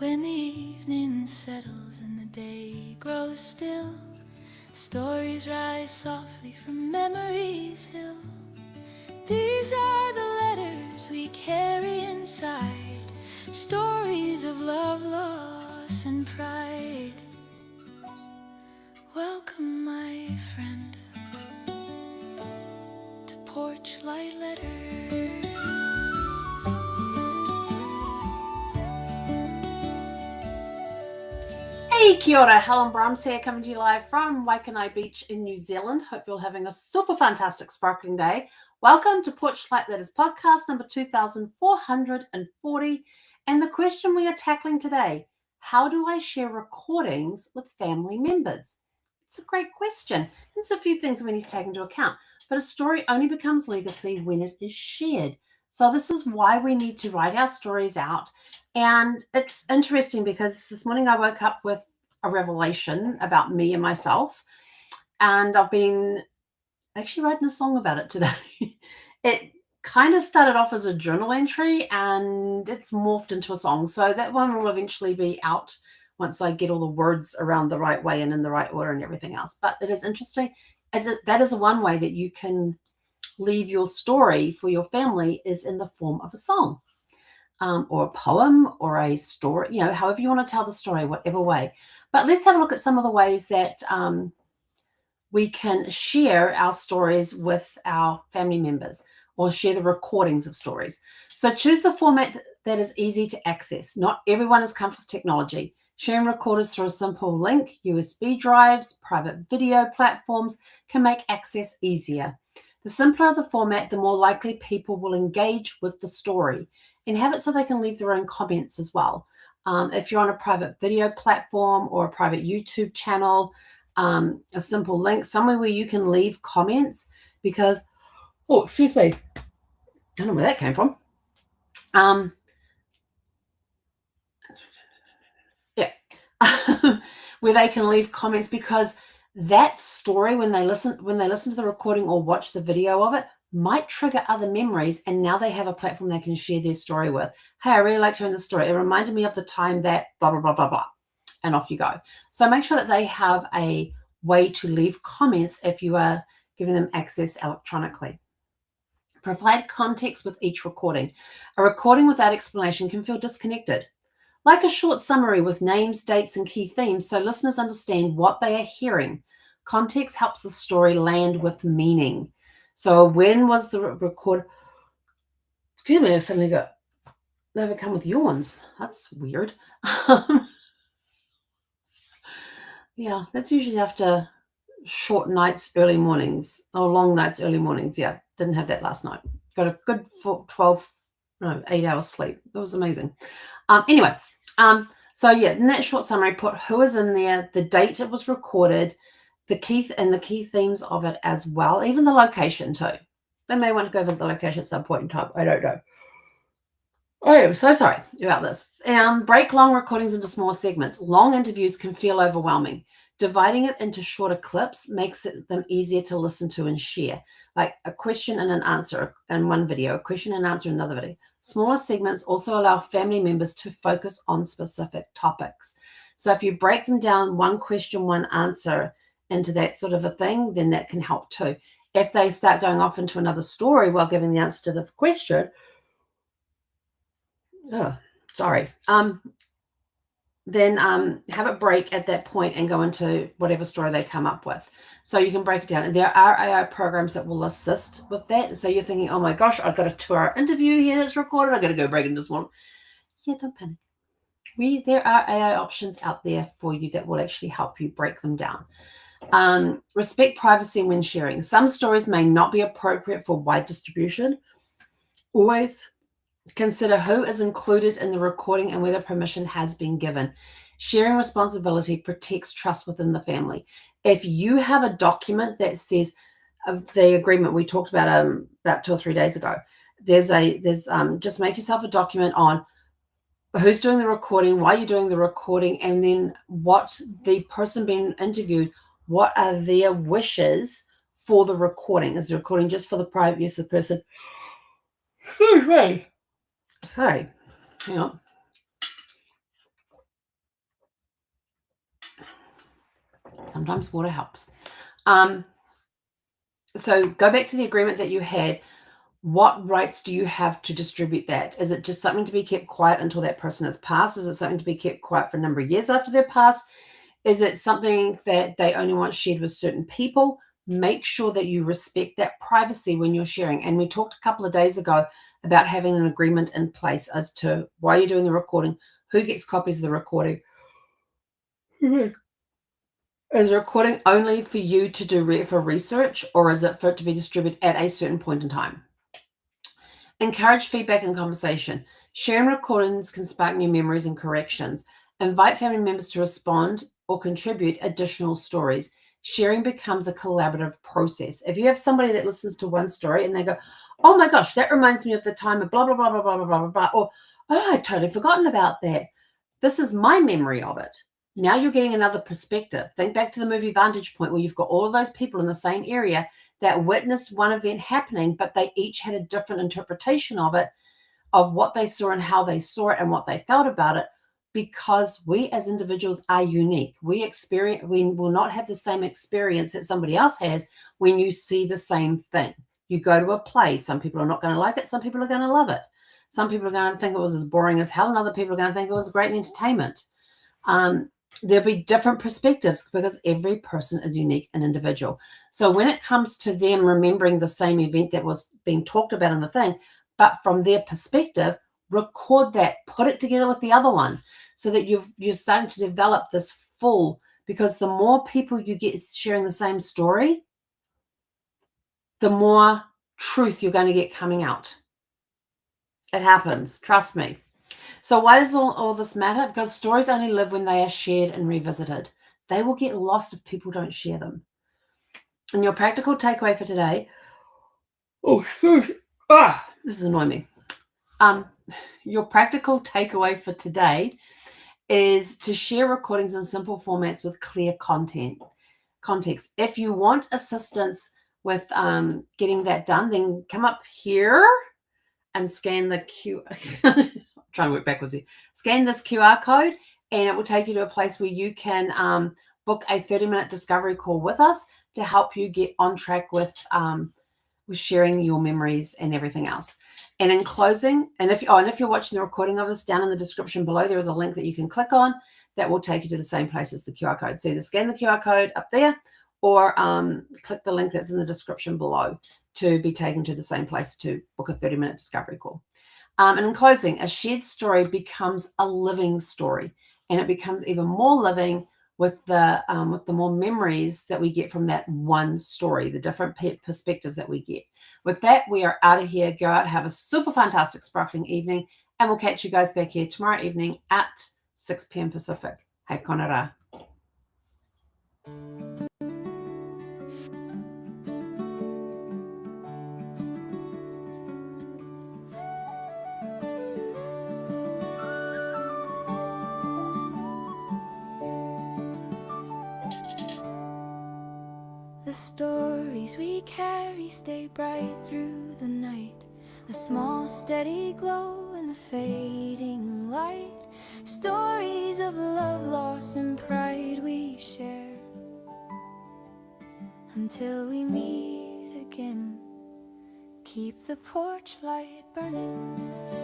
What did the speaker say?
When the evening settles and the day grows still, stories rise softly from memory's hill. These are the letters we carry inside, stories of love, loss, and pride. Welcome, my friend, to Porchlight Letters. Hey, kia ora, Helen Brahms here, coming to you live from Waikanae Beach in New Zealand. Hope you're having a super fantastic sparkling day. Welcome to Porchlight Letters podcast number 2440. And the question we are tackling today, how do I share recordings with family members? It's a great question. There's a few things we need to take into account, but a story only becomes legacy when it is shared. So this is why we need to write our stories out. And it's interesting because this morning I woke up with a revelation about me and myself, and I've been actually writing a song about it today. It kind of started off as a journal entry and it's morphed into a song. So that one will eventually be out once I get all the words around the right way and in the right order and everything else. But it is interesting. That is one way that you can leave your story for your family, is in the form of a song. Or a poem or a story, however you want to tell the story, whatever way. But let's have a look at some of the ways that we can share our stories with our family members or share the recordings of stories. So choose the format that is easy to access. Not everyone is comfortable with technology. Sharing recorders through a simple link, USB drives, private video platforms can make access easier. The simpler the format, the more likely people will engage with the story and have it so they can leave their own comments as well. If you're on a private video platform or a private YouTube channel, a simple link, somewhere where you can leave comments, because, excuse me, don't know where that came from. Where they can leave comments, because that story, when they listen to the recording or watch the video of it, might trigger other memories, and now they have a platform they can share their story with. Hey, I really liked hearing the story. It reminded me of the time that blah, blah, blah, blah, blah, and off you go. So make sure that they have a way to leave comments if you are giving them access electronically. Provide context with each recording. A recording without explanation can feel disconnected. Like a short summary with names, dates, and key themes so listeners understand what they are hearing. Context helps the story land with meaning. So when was the record? Excuse me, I suddenly got, they have come with yawns. That's weird. Yeah, that's usually after short nights, early mornings, or long nights, early mornings. Yeah, didn't have that last night. Got a good 8 hours sleep. It was amazing. Anyway, so yeah, in that short summary, put who is in there, the date it was recorded, the key themes of it as well, even the location too. They may want to go visit the location at some point in time. I don't know. Oh, I'm so sorry about this. Break long recordings into small segments. Long interviews can feel overwhelming. Dividing it into shorter clips makes them easier to listen to and share, like a question and an answer in one video, a question and answer in another video. Smaller segments also allow family members to focus on specific topics. So if you break them down, one question, one answer, into that sort of a thing, then that can help too. If they start going off into another story while giving the answer to the question, then have it break at that point and go into whatever story they come up with. So you can break it down. There are AI programs that will assist with that. So you're thinking, oh my gosh, I've got a 2-hour interview here that's recorded. I've got to go break into small. Yeah, don't panic. There are AI options out there for you that will actually help you break them down. Respect privacy when sharing. Some stories may not be appropriate for wide distribution. Always consider who is included in the recording and whether permission has been given. Sharing responsibility protects trust within the family. If you have a document that says of the agreement we talked about 2 or 3 days ago, there's just make yourself a document on who's doing the recording, why you're doing the recording, and then what the person being interviewed, what are their wishes for the recording. Is the recording just for the private use of the person? Excuse me. Sorry, hang on. Sometimes water helps. So go back to the agreement that you had. What rights do you have to distribute that? Is it just something to be kept quiet until that person has passed? Is it something to be kept quiet for a number of years after they're passed? Is it something that they only want shared with certain people? Make sure that you respect that privacy when you're sharing. And we talked a couple of days ago about having an agreement in place as to why you're doing the recording, who gets copies of the recording. Is the recording only for you to do for research, or is it for it to be distributed at a certain point in time? Encourage feedback and conversation. Sharing recordings can spark new memories and corrections. Invite family members to respond or contribute additional stories. Sharing becomes a collaborative process. If you have somebody that listens to one story and they go, oh my gosh, that reminds me of the time of blah, blah, blah, blah, blah, blah, blah, blah, or, oh, I totally forgotten about that. This is my memory of it. Now you're getting another perspective. Think back to the movie Vantage Point, where you've got all of those people in the same area that witnessed one event happening, but they each had a different interpretation of it, of what they saw and how they saw it and what they felt about it, because we as individuals are unique. We will not have the same experience that somebody else has when you see the same thing. You go to a play, some people are not going to like it, some people are going to love it. Some people are going to think it was as boring as hell, and other people are going to think it was great entertainment. There'll be different perspectives because every person is unique and individual. So when it comes to them remembering the same event that was being talked about in the thing, but from their perspective, record that, put it together with the other one so that you're starting to develop this full, because the more people you get sharing the same story, the more truth you're going to get coming out. It happens, trust me. So why does all this matter? Because stories only live when they are shared and revisited. They will get lost if people don't share them. And your practical takeaway for today, this is annoying me. Your practical takeaway for today is to share recordings in simple formats with clear context. If you want assistance with getting that done, then come up here and scan the trying to work backwards here. Scan this QR code and it will take you to a place where you can book a 30-minute discovery call with us to help you get on track with sharing your memories and everything else. And in closing, and if you're watching the recording of this, down in the description below, there is a link that you can click on that will take you to the same place as the QR code. So either scan the QR code up there or click the link that's in the description below to be taken to the same place to book a 30-minute discovery call. And in closing, a shared story becomes a living story, and it becomes even more living with the more memories that we get from that one story, the different perspectives that we get. With that, we are out of here. Go out, have a super fantastic, sparkling evening, and we'll catch you guys back here tomorrow evening at 6 p.m. Pacific. Hei konara. The stories we carry stay bright through the night. A small steady glow in the fading light. Stories of love, loss and pride we share. Until we meet again, keep the porch light burning.